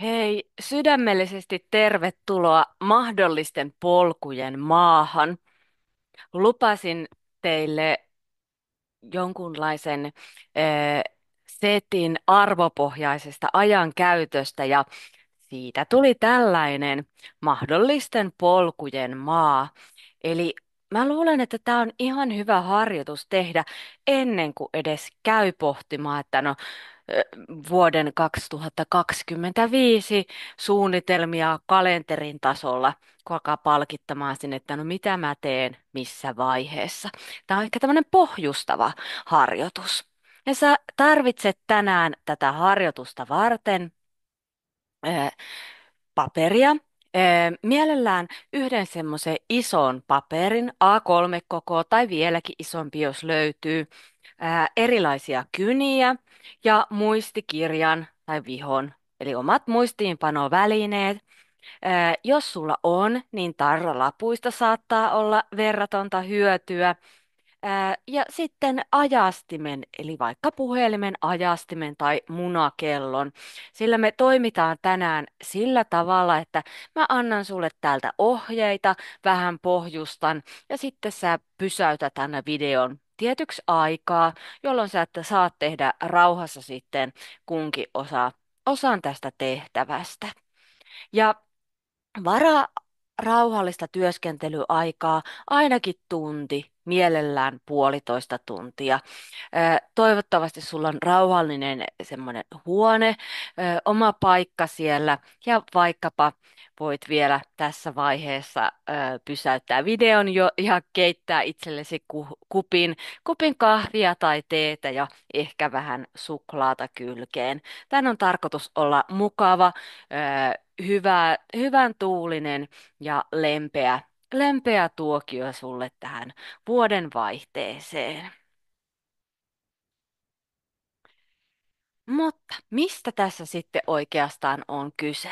Hei, sydämellisesti tervetuloa mahdollisten polkujen maahan. Lupasin teille jonkunlaisen setin arvopohjaisesta ajankäytöstä ja siitä tuli tällainen mahdollisten polkujen maa. Eli mä luulen, että tämä on ihan hyvä harjoitus tehdä ennen kuin edes käy pohtimaan, että no ö, vuoden 2025 suunnitelmia kalenterin tasolla, kun alkaa palkittamaan sinne, että no mitä mä teen missä vaiheessa. Tämä on ehkä tämmöinen pohjustava harjoitus. Ja sä tarvitset tänään tätä harjoitusta varten paperia. Mielellään yhden semmoisen ison paperin, A3-koko tai vieläkin isompi, jos löytyy, erilaisia kyniä ja muistikirjan tai vihon, eli omat muistiinpanovälineet. Jos sulla on, niin tarralapuista saattaa olla verratonta hyötyä. Ja sitten ajastimen, eli vaikka puhelimen ajastimen tai munakellon, sillä me toimitaan tänään sillä tavalla, että mä annan sulle täältä ohjeita, vähän pohjustan, ja sitten sä pysäytät tänne videon tietyksi aikaa, jolloin sä että saat tehdä rauhassa sitten kunkin osan tästä tehtävästä. Ja varaa rauhallista työskentelyaikaa ainakin tunti, mielellään puolitoista tuntia. Toivottavasti sulla on rauhallinen semmoinen huone, oma paikka siellä ja vaikkapa voit vielä tässä vaiheessa pysäyttää videon jo ja keittää itsellesi kupin kahvia tai teetä ja ehkä vähän suklaata kylkeen. Tän on tarkoitus olla mukava, hyvän tuulinen ja lempeä tuokio sulle tähän vuoden vaihteeseen. Mutta mistä tässä sitten oikeastaan on kyse?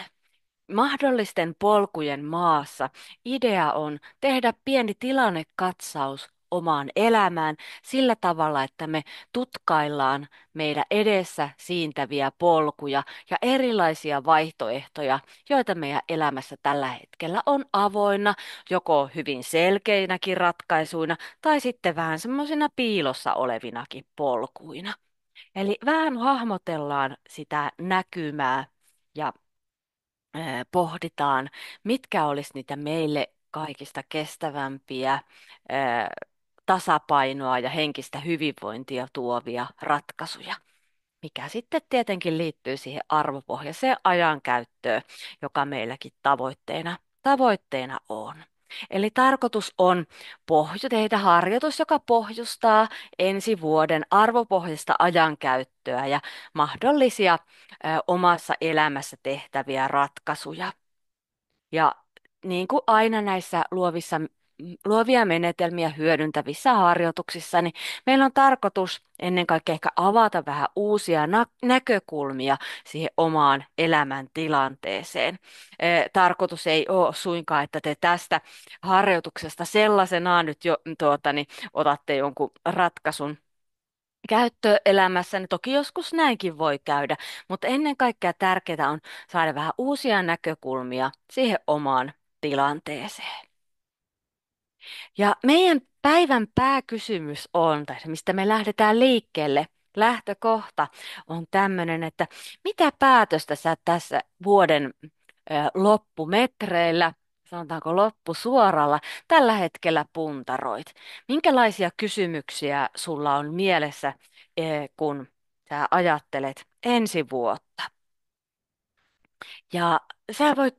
Mahdollisten polkujen maassa idea on tehdä pieni tilannekatsaus omaan elämään sillä tavalla, että me tutkaillaan meidän edessä siintäviä polkuja ja erilaisia vaihtoehtoja, joita meidän elämässä tällä hetkellä on avoinna, joko hyvin selkeinäkin ratkaisuina tai sitten vähän semmoisina piilossa olevinakin polkuina. Eli vähän hahmotellaan sitä näkymää ja pohditaan, mitkä olisi niitä meille kaikista kestävämpiä, tasapainoa ja henkistä hyvinvointia tuovia ratkaisuja, mikä sitten tietenkin liittyy siihen arvopohjaiseen ajankäyttöön, joka meilläkin tavoitteena on. Eli tarkoitus on tehdä harjoitus, joka pohjustaa ensi vuoden arvopohjaista ajankäyttöä ja mahdollisia omassa elämässä tehtäviä ratkaisuja. Ja niin kuin aina näissä luovia menetelmiä hyödyntävissä harjoituksissa, niin meillä on tarkoitus ennen kaikkea ehkä avata vähän uusia näkökulmia siihen omaan elämäntilanteeseen. Tarkoitus ei ole suinkaan, että te tästä harjoituksesta sellaisenaan nyt jo otatte jonkun ratkaisun käyttöelämässä, niin toki joskus näinkin voi käydä, mutta ennen kaikkea tärkeää on saada vähän uusia näkökulmia siihen omaan tilanteeseen. Ja meidän päivän pääkysymys on, tai se mistä me lähdetään liikkeelle, lähtökohta on tämmöinen, että mitä päätöstä sä tässä vuoden loppumetreillä, sanotaanko loppusuoralla, tällä hetkellä puntaroit? Minkälaisia kysymyksiä sulla on mielessä, kun sä ajattelet ensi vuotta? Ja sä voit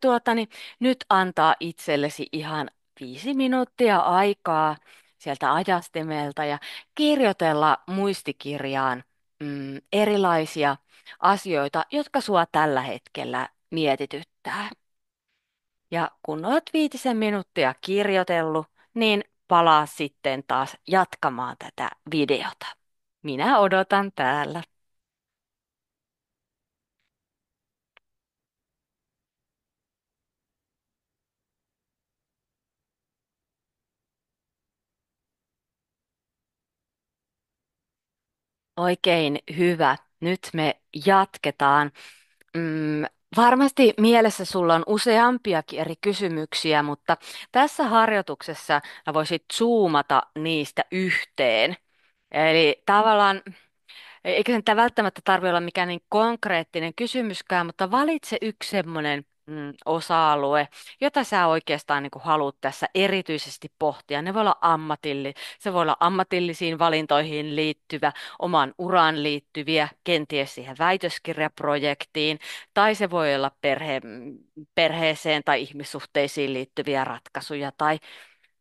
nyt antaa itsellesi ihan 5 minuuttia aikaa sieltä ajastimelta ja kirjoitella muistikirjaan erilaisia asioita, jotka sua tällä hetkellä mietityttää. Ja kun olet 5 minuuttia kirjoitellut, niin palaa sitten taas jatkamaan tätä videota. Minä odotan täällä. Oikein hyvä. Nyt me jatketaan. Varmasti mielessä sulla on useampiakin eri kysymyksiä, mutta tässä harjoituksessa voisit zoomata niistä yhteen. Eli tavallaan eikä sen välttämättä tarvitse olla mikään niin konkreettinen kysymyskään, mutta valitse yksi semmoinen osa-alue, jota sä oikeastaan niin haluat tässä erityisesti pohtia. Ne voi olla se voi olla ammatillisiin valintoihin liittyvä, omaan uraan liittyviä, kenties siihen väitöskirjaprojektiin, tai se voi olla perheeseen tai ihmissuhteisiin liittyviä ratkaisuja, tai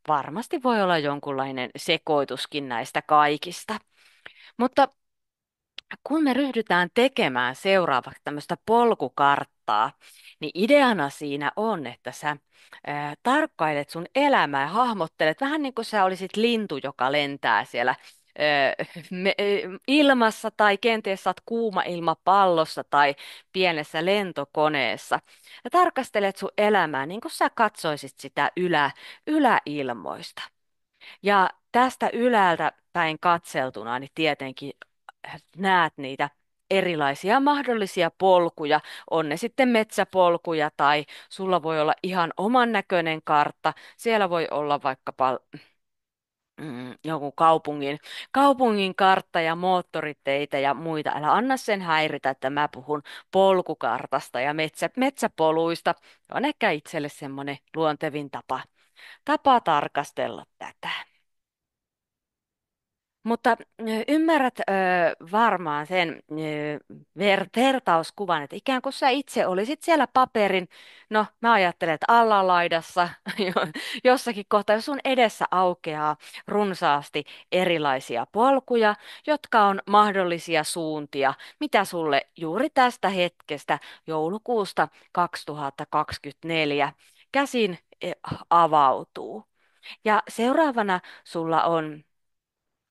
varmasti voi olla jonkunlainen sekoituskin näistä kaikista. Mutta kun me ryhdytään tekemään seuraavaksi tämmöistä polkukarttaa, niin ideana siinä on, että sä tarkkailet sun elämää ja hahmottelet vähän niin kuin sä olisit lintu, joka lentää siellä ilmassa tai kenties sä oot kuuma ilmapallossa tai pienessä lentokoneessa. Ja tarkastelet sun elämää niin kuin sä katsoisit sitä yläilmoista. Ja tästä ylältä päin katseltuna, niin tietenkin näet niitä erilaisia mahdollisia polkuja. On ne sitten metsäpolkuja tai sulla voi olla ihan oman näköinen kartta. Siellä voi olla vaikkapa joku kaupungin kartta ja moottoriteitä ja muita. Älä anna sen häiritä, että mä puhun polkukartasta ja metsäpoluista. On ehkä itselle semmoinen luontevin tapa tarkastella tätä. Mutta ymmärrät varmaan sen vertauskuvan, että ikään kuin sä itse olisit siellä paperin, no mä ajattelen, että allalaidassa jossakin kohtaa, jos sun edessä aukeaa runsaasti erilaisia polkuja, jotka on mahdollisia suuntia, mitä sulle juuri tästä hetkestä joulukuusta 2024 käsin avautuu. Ja seuraavana sulla on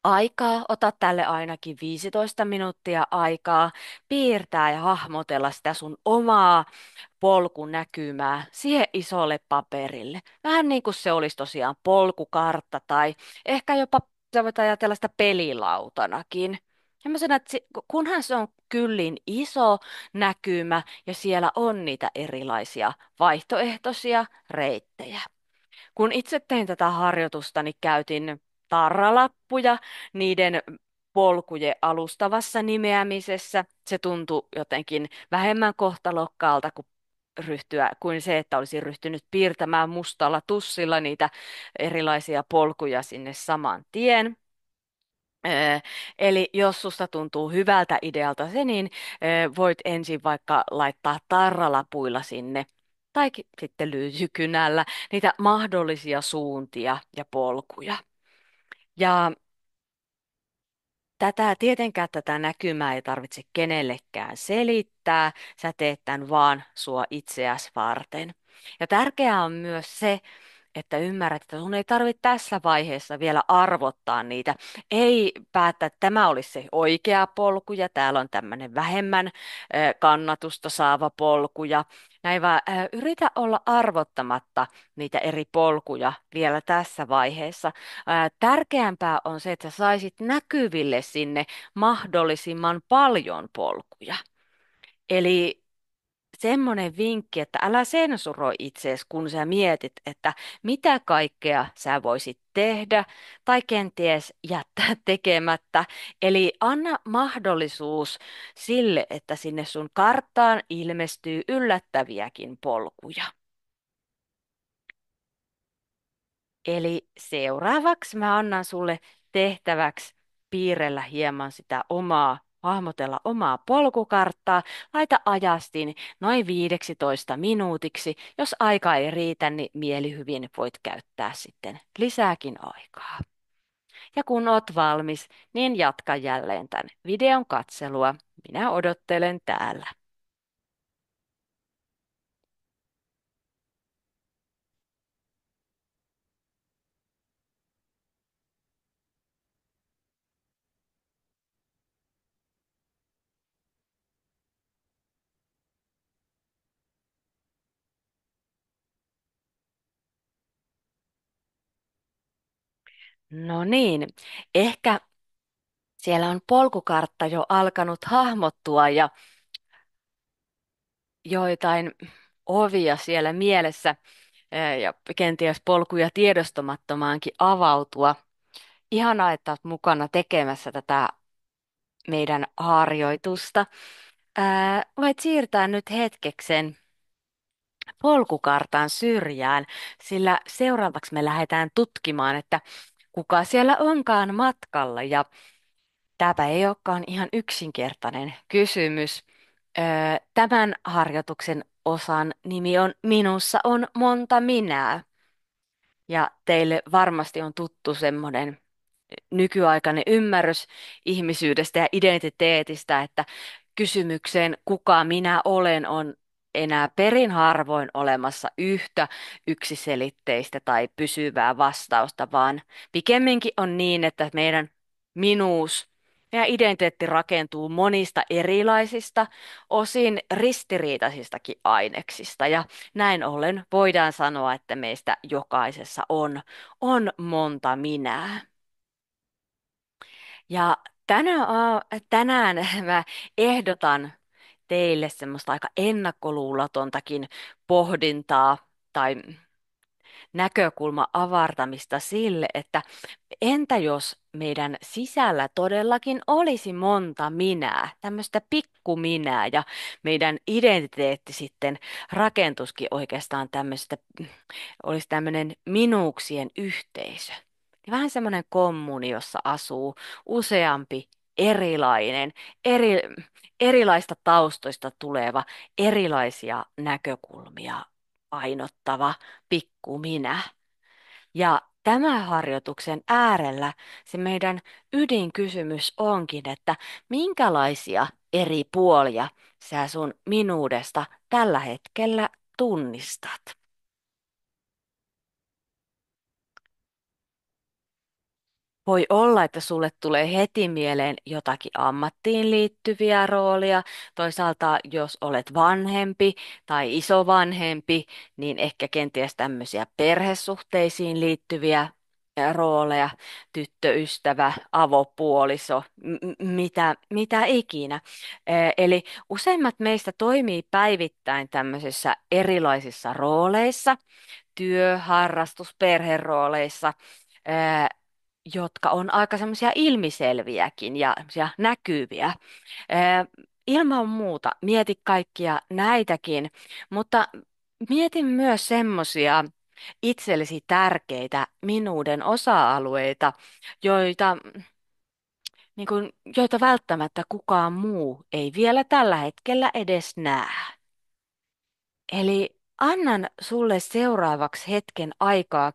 aikaa, ota tälle ainakin 15 minuuttia aikaa piirtää ja hahmotella sitä sun omaa polkunäkymää siihen isolle paperille. Vähän niin kuin se olisi tosiaan polkukartta tai ehkä jopa sä voit ajatella sitä pelilautanakin. Ja mä sanon, että kunhan se on kyllin iso näkymä ja siellä on niitä erilaisia vaihtoehtoisia reittejä. Kun itse tein tätä harjoitusta, niin käytin tarralappuja niiden polkujen alustavassa nimeämisessä. Se tuntui jotenkin vähemmän kohtalokkaalta kuin se, että olisi ryhtynyt piirtämään mustalla tussilla niitä erilaisia polkuja sinne saman tien. Eli jos susta tuntuu hyvältä idealta se, niin voit ensin vaikka laittaa tarralapuilla sinne sitten lyijykynällä niitä mahdollisia suuntia ja polkuja. Ja tietenkään tätä näkymää ei tarvitse kenellekään selittää, sä teet tämän vaan sua itseäsi varten. Ja tärkeää on myös se, että ymmärrät, että sun ei tarvitse tässä vaiheessa vielä arvottaa niitä. Ei päättää, että tämä olisi se oikea polku ja täällä on tämmöinen vähemmän kannatusta saava polku. Ja näin vaan yritä olla arvottamatta niitä eri polkuja vielä tässä vaiheessa. Tärkeämpää on se, että sä saisit näkyville sinne mahdollisimman paljon polkuja. Eli semmoinen vinkki, että älä sensuroi itseesi, kun sä mietit, että mitä kaikkea sä voisit tehdä tai kenties jättää tekemättä. Eli anna mahdollisuus sille, että sinne sun karttaan ilmestyy yllättäviäkin polkuja. Eli seuraavaksi mä annan sulle tehtäväksi piirrellä hieman sitä hahmotella omaa polkukarttaa. Laita ajastin noin 15 minuutiksi. Jos aika ei riitä, niin mielihyvin voit käyttää sitten lisääkin aikaa. Ja kun oot valmis, niin jatka jälleen tämän videon katselua. Minä odottelen täällä. No niin, ehkä siellä on polkukartta jo alkanut hahmottua ja joitain ovia siellä mielessä ja kenties polkuja tiedostamattomaankin avautua. Ihanaa, että olet mukana tekemässä tätä meidän harjoitusta. Voit siirtää nyt hetkeksen polkukartan syrjään, sillä seuraavaksi me lähdetään tutkimaan, että kuka siellä onkaan matkalla. Ja tämäpä ei olekaan ihan yksinkertainen kysymys. Tämän harjoituksen osan nimi on Minussa on monta minää. Ja teille varmasti on tuttu semmoinen nykyaikainen ymmärrys ihmisyydestä ja identiteetistä, että kysymykseen kuka minä olen on enää perin harvoin olemassa yhtä yksiselitteistä tai pysyvää vastausta, vaan pikemminkin on niin, että meidän minuus ja identiteetti rakentuu monista erilaisista, osin ristiriitaisistakin aineksista. Ja näin ollen voidaan sanoa, että meistä jokaisessa on monta minää. Ja tänään mä ehdotan teille semmoista aika ennakkoluulotontakin pohdintaa tai näkökulma avartamista sille, että entä jos meidän sisällä todellakin olisi monta minää, tämmöistä pikkuminää, ja meidän identiteetti sitten rakentuskin oikeastaan tämmöistä, olisi tämmöinen minuuksien yhteisö. Vähän semmoinen kommuni, jossa asuu useampi erilainen, eri, erilaista taustoista tuleva, erilaisia näkökulmia painottava pikkuminä. Ja tämän harjoituksen äärellä se meidän ydinkysymys onkin, että minkälaisia eri puolia sä sun minuudesta tällä hetkellä tunnistat. Voi olla, että sulle tulee heti mieleen jotakin ammattiin liittyviä roolia. Toisaalta, jos olet vanhempi tai isovanhempi, niin ehkä kenties tämmöisiä perhesuhteisiin liittyviä rooleja, tyttöystävä, avopuoliso, mitä ikinä. Eli useimmat meistä toimii päivittäin tämmöisissä erilaisissa rooleissa, työ-, harrastus-, perherooleissa, jotka on aika semmoisia ilmiselviäkin ja semmoisia näkyviä. Ilman muuta mieti kaikkia näitäkin, mutta mietin myös semmoisia itsellesi tärkeitä minuuden osa-alueita, joita, joita välttämättä kukaan muu ei vielä tällä hetkellä edes näe. Eli annan sulle seuraavaksi hetken aikaa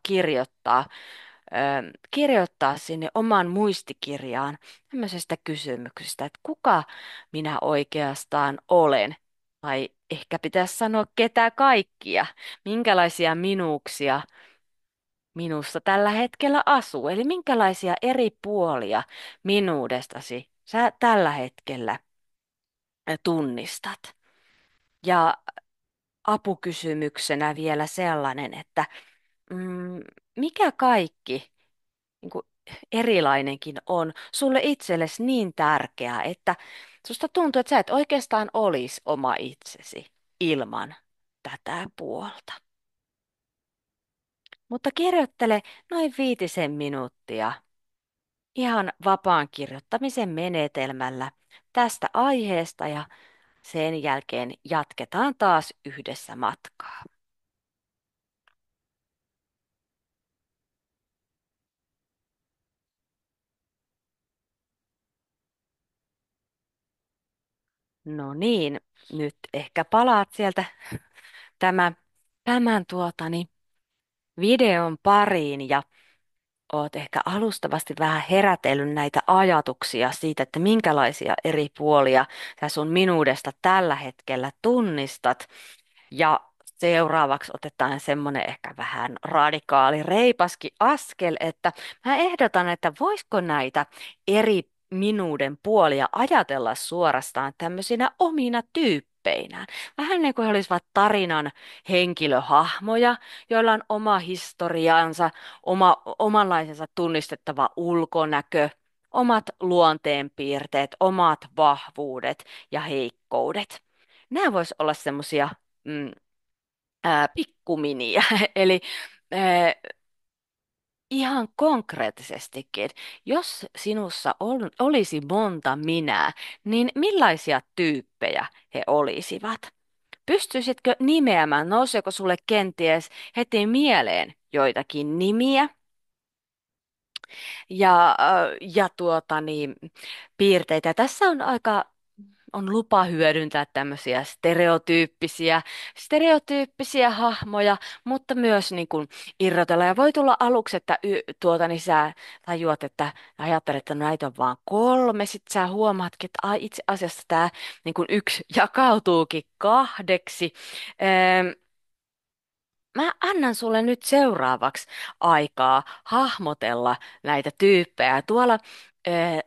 kirjoittaa sinne omaan muistikirjaan tämmöisestä kysymyksestä, että kuka minä oikeastaan olen? Tai ehkä pitäisi sanoa ketä kaikkia, minkälaisia minuuksia minussa tällä hetkellä asuu. Eli minkälaisia eri puolia minuudestasi sä tällä hetkellä tunnistat. Ja apukysymyksenä vielä sellainen, että mm, mikä kaikki niin kuin erilainenkin on sulle itsellesi niin tärkeää, että susta tuntuu, että sä et oikeastaan olisi oma itsesi ilman tätä puolta. Mutta kirjoittele noin 5 minuuttia ihan vapaan kirjoittamisen menetelmällä tästä aiheesta ja sen jälkeen jatketaan taas yhdessä matkaa. No niin, nyt ehkä palaat sieltä tämän, tämän videon pariin ja oot ehkä alustavasti vähän herätellyt näitä ajatuksia siitä, että minkälaisia eri puolia sä sun minuudesta tällä hetkellä tunnistat. Ja seuraavaksi otetaan semmoinen ehkä vähän radikaali, reipaskin askel, että mä ehdotan, että voisiko näitä eri minuuden puolia ajatella suorastaan tämmöisinä omina tyyppeinään. Vähän niin kuin he olisivat tarinan henkilöhahmoja, joilla on oma historiansa, omanlaisensa tunnistettava ulkonäkö, omat luonteenpiirteet, omat vahvuudet ja heikkoudet. nämä vois olla semmoisia pikkuminiä. Eli ihan konkreettisestikin, jos sinussa olisi monta minää, niin millaisia tyyppejä he olisivat? Pystyisitkö nimeämään, nouseeko sulle kenties heti mieleen joitakin nimiä ja piirteitä? Tässä on on lupa hyödyntää tämmöisiä stereotyyppisiä hahmoja, mutta myös niin kuin irrotella. Ja voi tulla aluksi, että sä tajuat, että ajattelet, että näitä on vaan kolme. Sitten sä huomaatkin, että itse asiassa tämä niin kuin yksi jakautuukin kahdeksi. Mä annan sulle nyt seuraavaksi aikaa hahmotella näitä tyyppejä. Tuolla eh,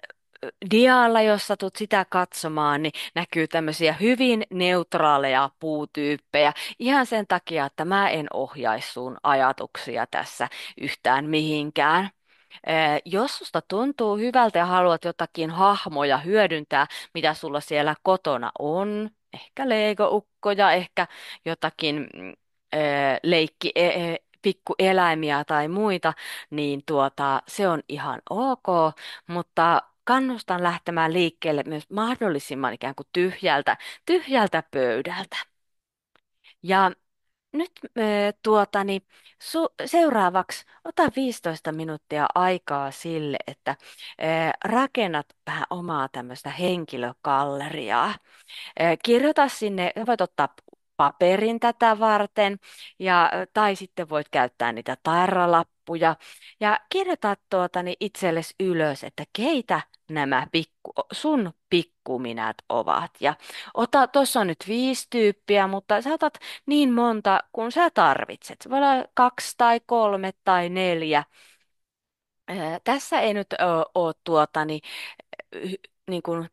dialla, jossa tulet sitä katsomaan, niin näkyy tämmöisiä hyvin neutraaleja puutyyppejä. Ihan sen takia, että mä en ohjaisi sun ajatuksia tässä yhtään mihinkään. Jos susta tuntuu hyvältä ja haluat jotakin hahmoja hyödyntää, mitä sulla siellä kotona on, ehkä Lego-ukkoja, ehkä jotakin pikkueläimiä tai muita, niin se on ihan ok, mutta kannustan lähtemään liikkeelle myös mahdollisimman ikään kuin tyhjältä pöydältä. Ja nyt seuraavaksi ota 15 minuuttia aikaa sille, että rakennat vähän omaa tämmöistä henkilögalleriaa. Kirjoita sinne, sä voit ottaa paperin tätä varten tai sitten voit käyttää niitä tarralappuja ja kirjoita itsellesi ylös, että keitä nämä sun pikkuminät ovat. Ja tuossa on nyt 5 tyyppiä, mutta sä otat niin monta kuin sä tarvitset. Se voi olla 2 tai 3 tai 4. Tässä ei nyt ole niin kuin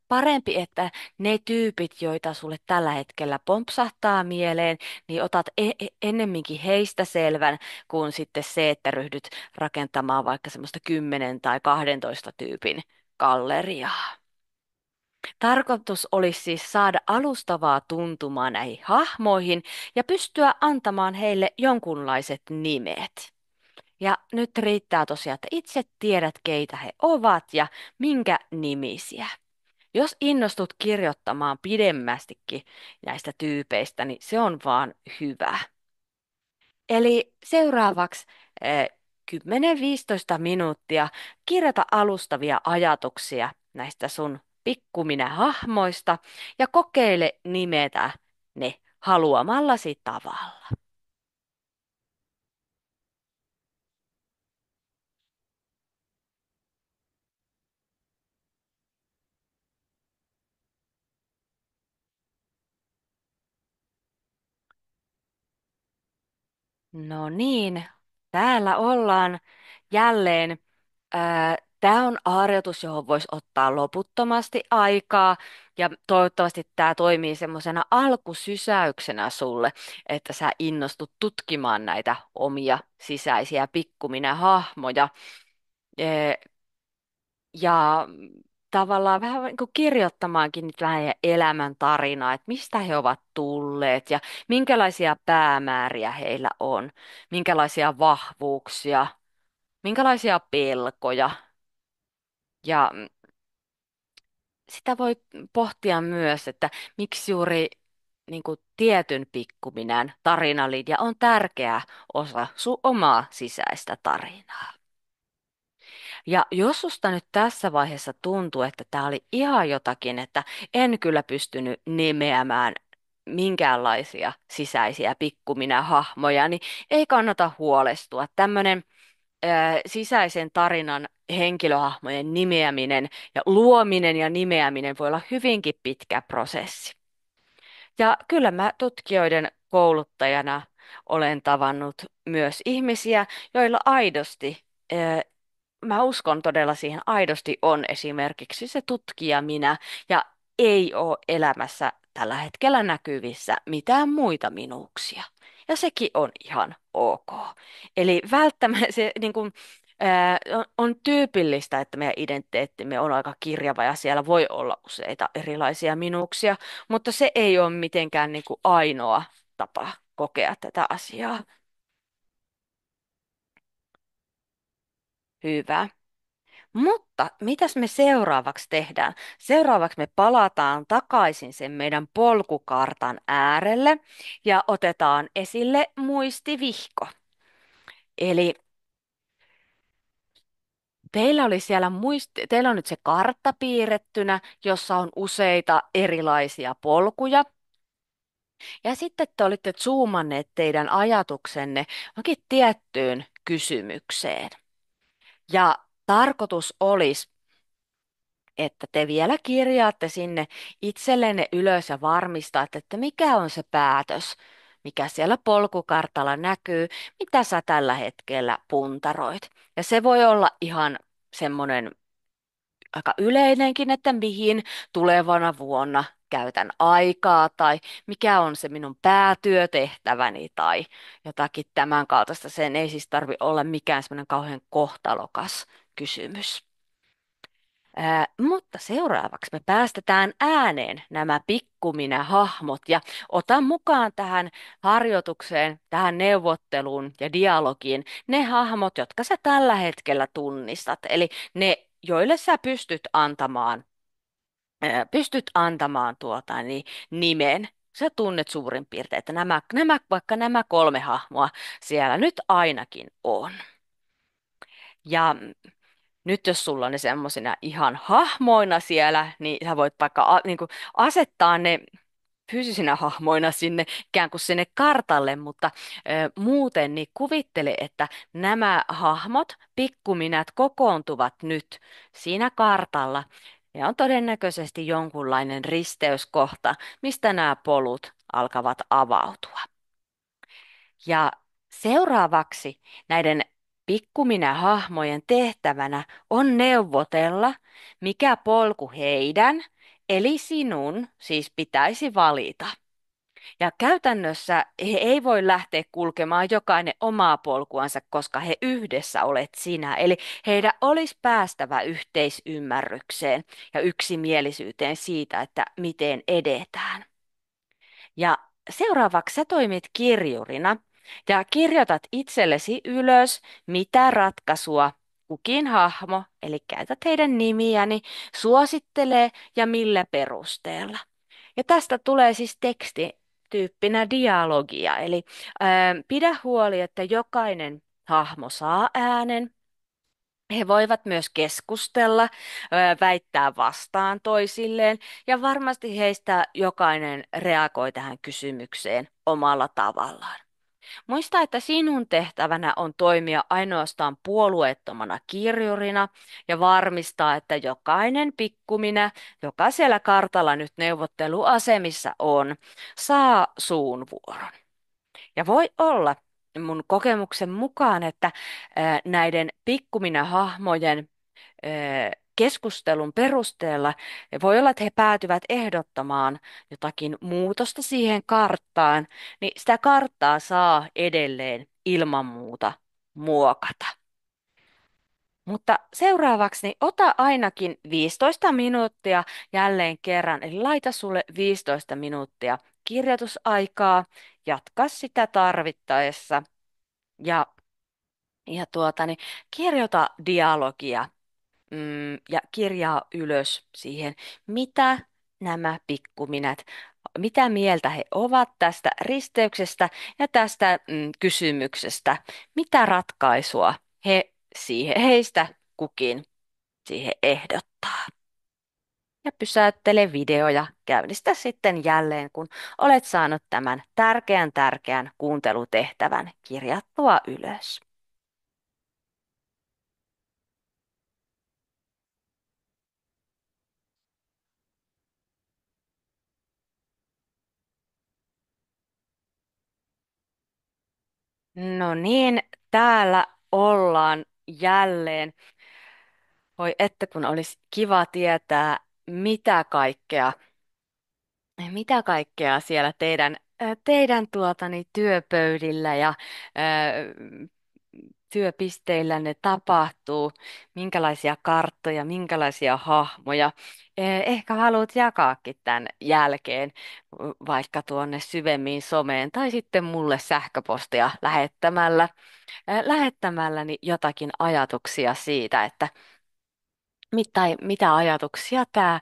parempi, että ne tyypit, joita sulle tällä hetkellä pompsahtaa mieleen, niin otat ennemminkin heistä selvän kuin sitten se, että ryhdyt rakentamaan vaikka semmoista 10 tai 12 tyypin galleriaa. Tarkoitus olisi siis saada alustavaa tuntumaa näihin hahmoihin ja pystyä antamaan heille jonkunlaiset nimet. Ja nyt riittää tosiaan, että itse tiedät, keitä he ovat ja minkä nimisiä. Jos innostut kirjoittamaan pidemmästikin näistä tyypeistä, niin se on vaan hyvä. Eli seuraavaksi 10-15 minuuttia kirjoita alustavia ajatuksia näistä sun pikkuminä-hahmoista ja kokeile nimetä ne haluamallasi tavalla. No niin, täällä ollaan jälleen. Tämä on harjoitus, johon voisi ottaa loputtomasti aikaa ja toivottavasti tämä toimii semmoisena alkusysäyksenä sulle, että sä innostut tutkimaan näitä omia sisäisiä pikkuminä hahmoja ja tavallaan vähän niin kuin kirjoittamaankin nyt vähän heidän elämän tarinaa, että mistä he ovat tulleet ja minkälaisia päämääriä heillä on, minkälaisia vahvuuksia, minkälaisia pelkoja. Ja sitä voi pohtia myös, että miksi juuri niin kuin tietyn pikkuminän tarinalinja on tärkeä osa sun omaa sisäistä tarinaa. Ja jos susta nyt tässä vaiheessa tuntuu, että tämä oli ihan jotakin, että en kyllä pystynyt nimeämään minkäänlaisia sisäisiä pikkuminä-hahmoja, niin ei kannata huolestua. Tämmöinen sisäisen tarinan henkilöhahmojen nimeäminen ja luominen ja nimeäminen voi olla hyvinkin pitkä prosessi. Ja kyllä mä tutkijoiden kouluttajana olen tavannut myös ihmisiä, joilla aidosti, mä uskon todella siihen, aidosti on esimerkiksi se tutkija minä ja ei ole elämässä tällä hetkellä näkyvissä mitään muita minuuksia. Ja sekin on ihan ok. Eli välttämättä se niin kuin, On tyypillistä, että meidän identiteettimme on aika kirjava ja siellä voi olla useita erilaisia minuuksia, mutta se ei ole mitenkään niin kuin ainoa tapa kokea tätä asiaa. Hyvä. Mutta mitäs me seuraavaksi tehdään? Seuraavaksi me palataan takaisin sen meidän polkukartan äärelle ja otetaan esille muistivihko. Eli teillä on nyt se kartta piirrettynä, jossa on useita erilaisia polkuja. Ja sitten te olitte zoomanneet teidän ajatuksenne johonkin tiettyyn kysymykseen. Ja tarkoitus olisi, että te vielä kirjaatte sinne itsellenne ylös ja varmistatte, että mikä on se päätös, mikä siellä polkukartalla näkyy, mitä sä tällä hetkellä puntaroit. Ja se voi olla ihan semmoinen aika yleinenkin, että mihin tulevana vuonna käytän aikaa tai mikä on se minun päätyötehtäväni tai jotakin tämän kaltaista. Sen ei siis tarvi olla mikään semmoinen kauhean kohtalokas kysymys. Mutta seuraavaksi me päästetään ääneen nämä pikkuminä-hahmot ja otan mukaan tähän harjoitukseen, tähän neuvotteluun ja dialogiin ne hahmot, jotka sä tällä hetkellä tunnistat. Eli ne, joille sä pystyt antamaan nimen. Sä tunnet suurin piirtein, että vaikka nämä kolme hahmoa siellä nyt ainakin on. Ja nyt jos sulla on ne semmosina ihan hahmoina siellä, niin sä voit vaikka niin kuin asettaa ne fyysisinä hahmoina sinne ikään kuin sinne kartalle, mutta muuten niin kuvittele, että nämä hahmot, pikkuminät, kokoontuvat nyt siinä kartalla. Ja on todennäköisesti jonkunlainen risteyskohta, mistä nämä polut alkavat avautua. Ja seuraavaksi näiden pikkuminä-hahmojen tehtävänä on neuvotella, mikä polku heidän, eli sinun, siis pitäisi valita. Ja käytännössä he ei voi lähteä kulkemaan jokainen omaa polkuansa, koska he yhdessä olet sinä. Eli heidän olisi päästävä yhteisymmärrykseen ja yksimielisyyteen siitä, että miten edetään. Ja seuraavaksi sä toimit kirjurina ja kirjoitat itsellesi ylös, mitä ratkaisua kukin hahmo, eli käytät heidän nimiäni, suosittelee ja millä perusteella. Ja tästä tulee siis tekstityyppinä dialogia, eli pidä huoli, että jokainen hahmo saa äänen. He voivat myös keskustella, väittää vastaan toisilleen ja varmasti heistä jokainen reagoi tähän kysymykseen omalla tavallaan. Muista, että sinun tehtävänä on toimia ainoastaan puolueettomana kirjurina ja varmistaa, että jokainen pikkuminä, joka siellä kartalla nyt neuvotteluasemissa on, saa suun vuoron. Ja voi olla mun kokemuksen mukaan, että näiden pikkuminä-hahmojen keskustelun perusteella voi olla, että he päätyvät ehdottamaan jotakin muutosta siihen karttaan, niin sitä karttaa saa edelleen ilman muuta muokata. Mutta seuraavaksi niin ota ainakin 15 minuuttia jälleen kerran, eli laita sulle 15 minuuttia kirjoitusaikaa, jatka sitä tarvittaessa ja, ja kirjoita dialogia ja kirjaa ylös siihen, mitä nämä pikkuminät, mitä mieltä he ovat tästä risteyksestä ja tästä kysymyksestä, mitä ratkaisua heistä kukin siihen ehdottaa. Ja pysäyttele video ja käynnistä sitten jälleen, kun olet saanut tämän tärkeän kuuntelutehtävän kirjattua ylös. No niin, täällä ollaan jälleen. Voi että kun olisi kiva tietää, mitä kaikkea siellä teidän työpöydillä ja työpisteillänne tapahtuu, minkälaisia karttoja, minkälaisia hahmoja. Ehkä haluat jakaakin tämän jälkeen vaikka tuonne syvemmin someen tai sitten mulle sähköpostia lähettämälläni jotakin ajatuksia siitä, että mitä ajatuksia tämä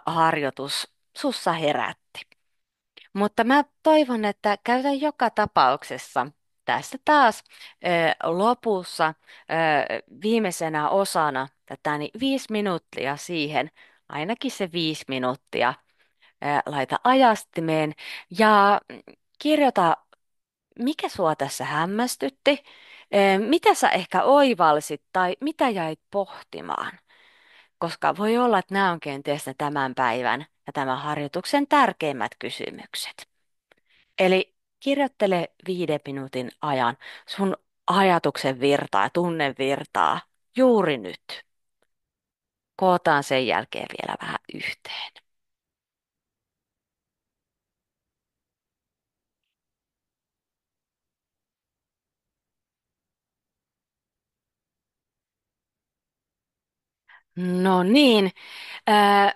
harjoitus sussa herätti. Mutta mä toivon, että käytän joka tapauksessa tässä taas lopussa viimeisenä osana tätä niin 5 minuuttia siihen, ainakin se 5 minuuttia, laita ajastimeen ja kirjoita, mikä sua tässä hämmästytti, mitä sä ehkä oivalsit tai mitä jäit pohtimaan. Koska voi olla, että nämä on kenties ne tämän päivän ja tämän harjoituksen tärkeimmät kysymykset. Eli kirjoittele 5 minuutin ajan sun ajatuksen virtaa ja tunnevirtaa juuri nyt. Kootaan sen jälkeen vielä vähän yhteen. No niin, ää,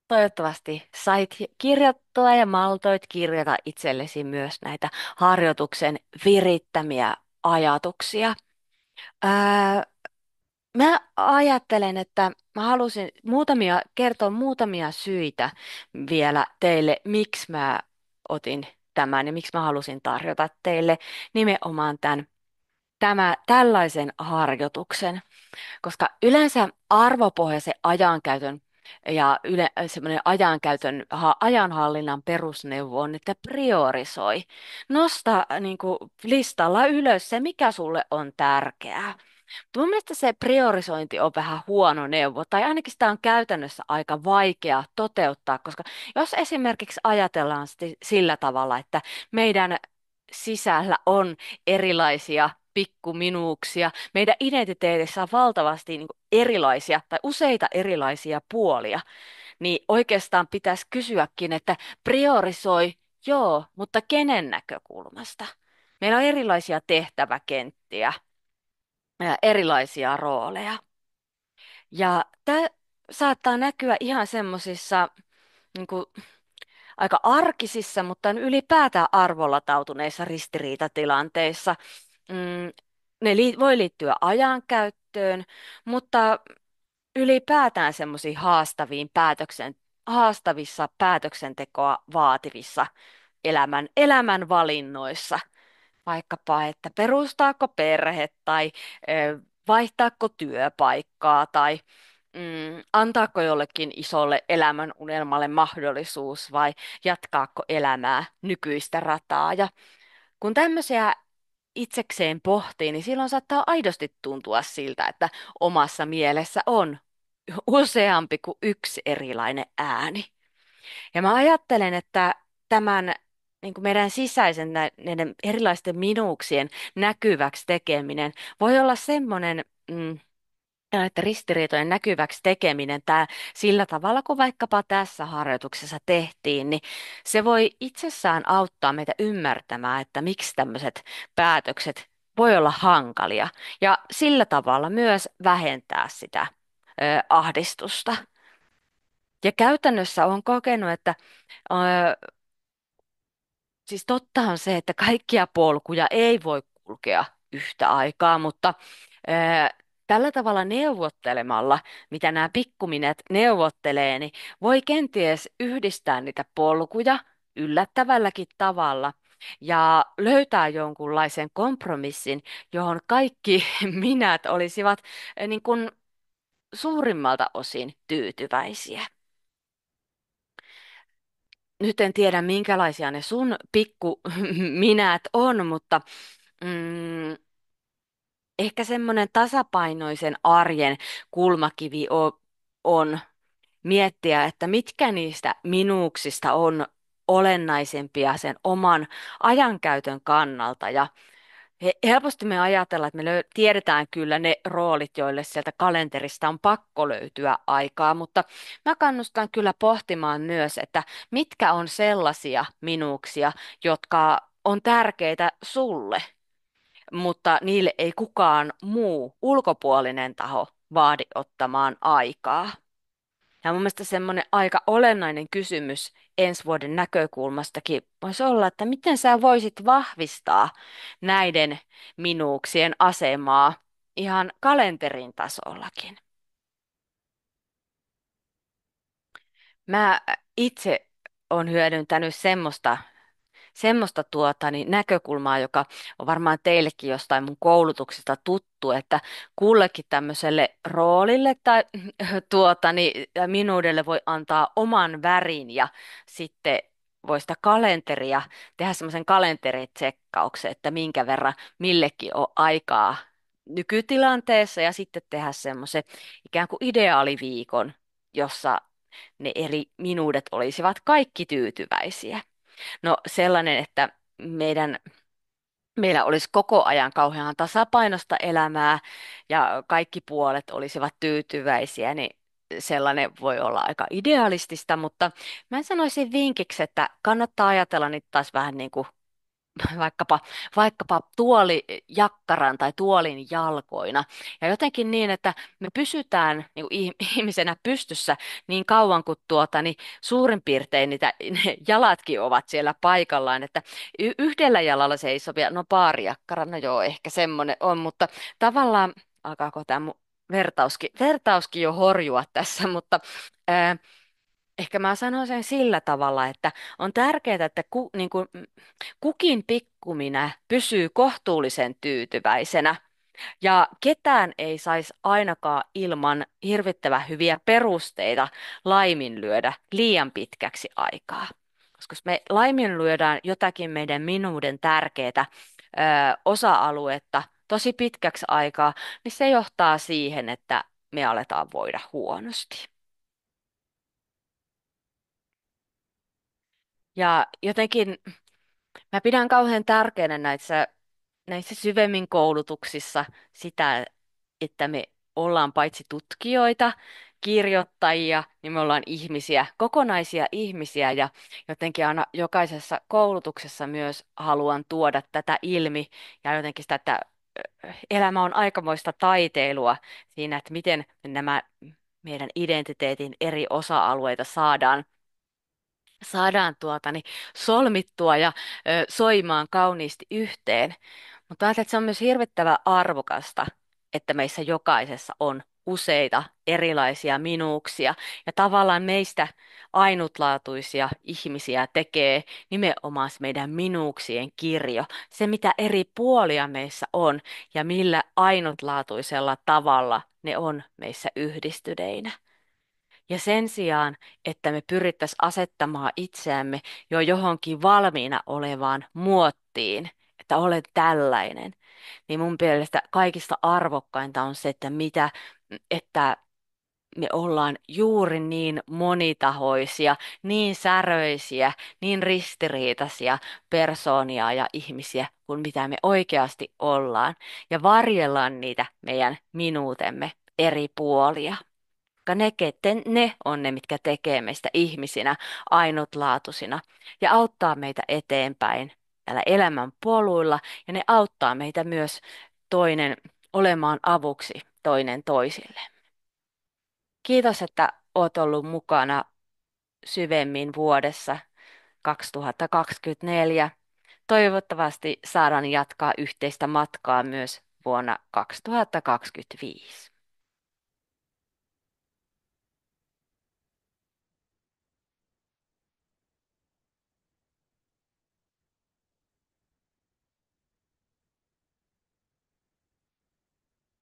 toivottavasti sait kirjoittua ja maltoit kirjata itsellesi myös näitä harjoituksen virittämiä ajatuksia. Ää, Mä ajattelen, että mä halusin kertoa muutamia syitä vielä teille, miksi mä otin tämän ja miksi mä halusin tarjota teille nimenomaan tällaisen harjoituksen. Koska yleensä arvopohjaisen ajankäytön ja semmoinen ajanhallinnan perusneuvo on, että priorisoi. Nosta niin kuin listalla ylös se, mikä sulle on tärkeää. Mun mielestä se priorisointi on vähän huono neuvo, tai ainakin sitä on käytännössä aika vaikea toteuttaa, koska jos esimerkiksi ajatellaan sillä tavalla, että meidän sisällä on erilaisia pikkuminuuksia, meidän identiteetissä on valtavasti niin kuin erilaisia tai useita erilaisia puolia, niin oikeastaan pitäisi kysyäkin, että priorisoi, joo, mutta kenen näkökulmasta? Meillä on erilaisia tehtäväkenttiä ja erilaisia rooleja. Ja tämä saattaa näkyä ihan semmoisissa niin aika arkisissa, mutta ylipäätään arvolatautuneissa ristiriitatilanteissa. Mm, voi liittyä ajankäyttöön, mutta ylipäätään semmoisiin haastavissa päätöksentekoa vaativissa elämän valinnoissa. Vaikkapa, että perustaako perhe tai vaihtaako työpaikkaa tai antaako jollekin isolle elämän unelmalle mahdollisuus vai jatkaako elämää nykyistä rataa. Ja kun tämmöisiä itsekseen pohtii, niin silloin saattaa aidosti tuntua siltä, että omassa mielessä on useampi kuin yksi erilainen ääni. Ja mä ajattelen, että tämän niin kuin meidän sisäisen näiden erilaisten minuuksien näkyväksi tekeminen voi olla semmoinen että ristiriitojen näkyväksi tekeminen sillä tavalla kuin vaikkapa tässä harjoituksessa tehtiin, niin se voi itsessään auttaa meitä ymmärtämään, että miksi tämmöiset päätökset voi olla hankalia ja sillä tavalla myös vähentää sitä ahdistusta. Ja käytännössä olen kokenut, että siis tottahan se, että kaikkia polkuja ei voi kulkea yhtä aikaa, mutta tällä tavalla neuvottelemalla, mitä nämä pikkuminet neuvottelee, niin voi kenties yhdistää niitä polkuja yllättävälläkin tavalla ja löytää jonkunlaisen kompromissin, johon kaikki minät olisivat niin kuin suurimmalta osin tyytyväisiä. Nyt en tiedä, minkälaisia ne sun pikku minät on, mutta mm, ehkä semmoinen tasapainoisen arjen kulmakivi on miettiä, että mitkä niistä minuuksista on olennaisempia sen oman ajankäytön kannalta. Ja helposti me ajatellaan, että me tiedetään kyllä ne roolit, joille sieltä kalenterista on pakko löytyä aikaa, mutta mä kannustan kyllä pohtimaan myös, että mitkä on sellaisia minuuksia, jotka on tärkeitä sulle. mutta niille ei kukaan muu ulkopuolinen taho vaadi ottamaan aikaa. Ja mun mielestä semmoinen aika olennainen kysymys ensi vuoden näkökulmastakin voisi olla, että miten sä voisit vahvistaa näiden minuuksien asemaa ihan kalenterin tasollakin. Mä itse olen hyödyntänyt semmoista näkökulmaa, joka on varmaan teillekin jostain mun koulutuksesta tuttu, että kullekin tämmöiselle roolille tai minuudelle voi antaa oman värin ja sitten voi sitä kalenteria, tehdä semmoisen kalenteritsekkauksen, että minkä verran millekin on aikaa nykytilanteessa ja sitten tehdä semmoisen ikään kuin ideaaliviikon, jossa ne eri minuudet olisivat kaikki tyytyväisiä. No sellainen, että meillä olisi koko ajan kauhean tasapainosta elämää ja kaikki puolet olisivat tyytyväisiä, niin sellainen voi olla aika idealistista, mutta mä sanoisin vinkiksi, että kannattaa ajatella niitä taas vähän niin kuin vaikkapa, vaikkapa tuolijakkaran tai tuolin jalkoina. Ja jotenkin niin, että me pysytään niin kuin ihmisenä pystyssä niin kauan kuin niin suurin piirtein ne jalatkin ovat siellä paikallaan, että yhdellä jalalla seisovia, no baarijakkara, no joo, ehkä semmoinen on, mutta tavallaan, alkaako tämä mun vertauskin jo horjua tässä, mutta ehkä mä sanon sen sillä tavalla, että on tärkeää, että niin kuin, kukin pikkuminä pysyy kohtuullisen tyytyväisenä ja ketään ei saisi ainakaan ilman hirvittävän hyviä perusteita laiminlyödä liian pitkäksi aikaa. Koska jos me laiminlyödään jotakin meidän minuuden tärkeää osa-aluetta tosi pitkäksi aikaa, niin se johtaa siihen, että me aletaan voida huonosti. Ja jotenkin mä pidän kauhean tärkeänä näissä syvemmin koulutuksissa sitä, että me ollaan paitsi tutkijoita, kirjoittajia, niin me ollaan ihmisiä, kokonaisia ihmisiä ja jotenkin aina jokaisessa koulutuksessa myös haluan tuoda tätä ilmi ja jotenkin sitä, että elämä on aikamoista taiteilua siinä, että miten nämä meidän identiteetin eri osa-alueita saadaan solmittua ja soimaan kauniisti yhteen. Mutta ajattelen, että se on myös hirvittävän arvokasta, että meissä jokaisessa on useita erilaisia minuuksia. Ja tavallaan meistä ainutlaatuisia ihmisiä tekee nimenomaan se meidän minuuksien kirjo. Se, mitä eri puolia meissä on ja millä ainutlaatuisella tavalla ne on meissä yhdistyneinä. Ja sen sijaan, että me pyrittäisiin asettamaan itseämme jo johonkin valmiina olevaan muottiin, että olen tällainen, niin mun mielestä kaikista arvokkainta on se, että me ollaan juuri niin monitahoisia, niin säröisiä, niin ristiriitaisia persoonia ja ihmisiä kuin mitä me oikeasti ollaan, ja varjellaan niitä meidän minuutemme eri puolia. Koska ne on ne, mitkä tekee meistä ihmisinä ainutlaatuisina ja auttaa meitä eteenpäin tällä elämän poluilla ja ne auttaa meitä myös toinen olemaan avuksi toinen toisille. Kiitos, että oot ollut mukana syvemmin vuodessa 2024. Toivottavasti saadaan jatkaa yhteistä matkaa myös vuonna 2025.